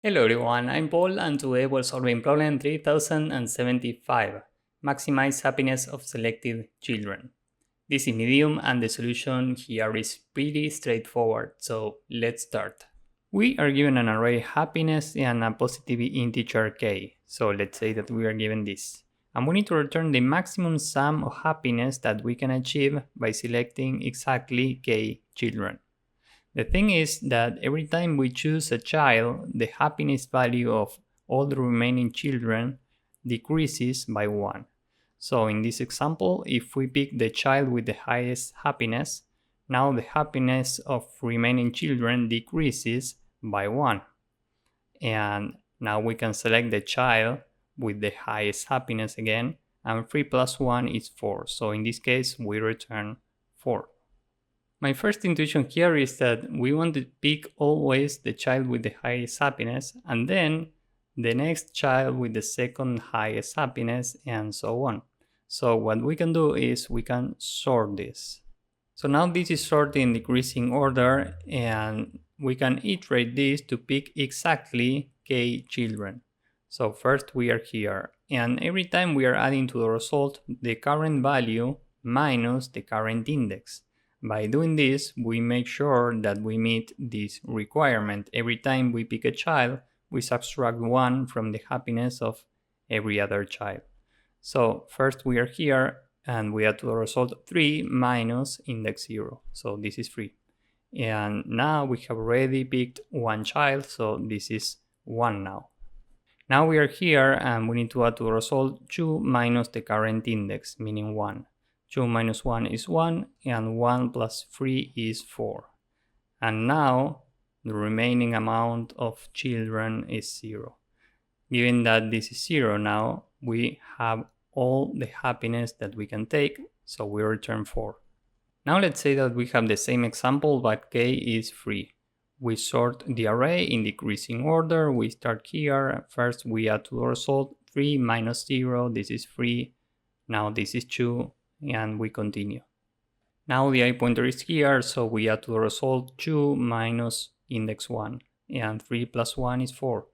Hello everyone, I'm Paul and today we're solving problem 3075. Maximize happiness of selected children. This is medium and the solution here is pretty straightforward, so let's start. We are given an array happiness and a positive integer k, so let's say that we are given this. And we need to return the maximum sum of happiness that we can achieve by selecting exactly k children. The thing is that every time we choose a child, the happiness value of all the remaining children decreases by 1. So in this example, if we pick the child with the highest happiness, now the happiness of remaining children decreases by 1. And now we can select the child with the highest happiness again, and 3 plus 1 is 4. So in this case, we return 4. My first intuition here is that we want to pick always the child with the highest happiness and then the next child with the second highest happiness and so on. So what we can do is we can sort this. So now this is sorted in decreasing order and we can iterate this to pick exactly k children. So first we are here and every time we are adding to the result the current value minus the current index. By doing this, we make sure that we meet this requirement. Every time we pick a child, we subtract 1 from the happiness of every other child. So first we are here and we add to the result 3 minus index 0. So this is 3. And now we have already picked one child, so this is 1 now. Now we are here and we need to add to the result 2 minus the current index, meaning 1. 2 minus 1 is 1 and 1 plus 3 is 4. And now the remaining amount of children is 0. Given that this is 0 now, we have all the happiness that we can take, so we return 4. Now let's say that we have the same example but k is 3. We sort the array in decreasing order. We start here. First we add to the result 3 minus 0, this is 3. Now this is 2. And we continue. Now the I pointer is here, so we add to the result 2 minus index 1, and 3 plus 1 is 4.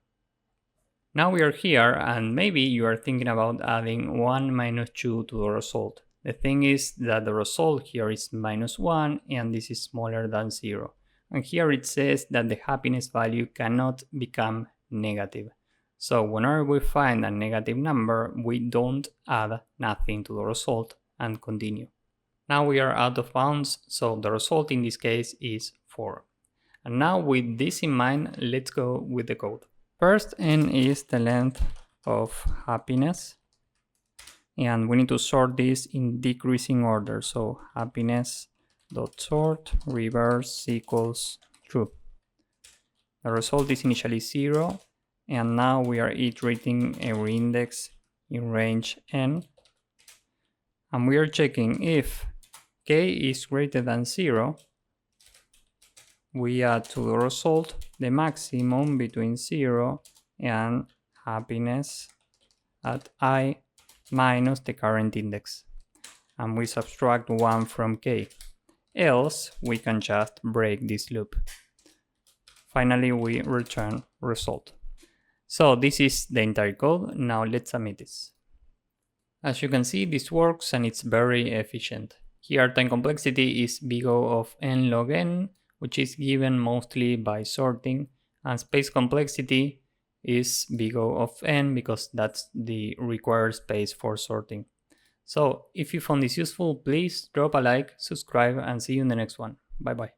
Now we are here, and maybe you are thinking about adding 1 minus 2 to the result. The thing is that the result here is minus 1, and this is smaller than 0. And here it says that the happiness value cannot become negative. So whenever we find a negative number, we don't add nothing to the result and continue. Now we are out of bounds, so the result in this case is 4. And now with this in mind, let's go with the code. First, n is the length of happiness, and we need to sort this in decreasing order. So happiness.sort reverse equals true. The result is initially 0, and now we are iterating every index in range n. And we are checking if k is greater than 0, we add to the result the maximum between 0 and happiness at I minus the current index. And we subtract 1 from k. Else, we can just break this loop. Finally, we return result. So this is the entire code. Now let's submit this. As you can see, this works and it's very efficient. Here time complexity is big O of n log n, which is given mostly by sorting, and space complexity is big O of n because that's the required space for sorting. So if you found this useful, please drop a like, subscribe, and see you in the next one. Bye bye.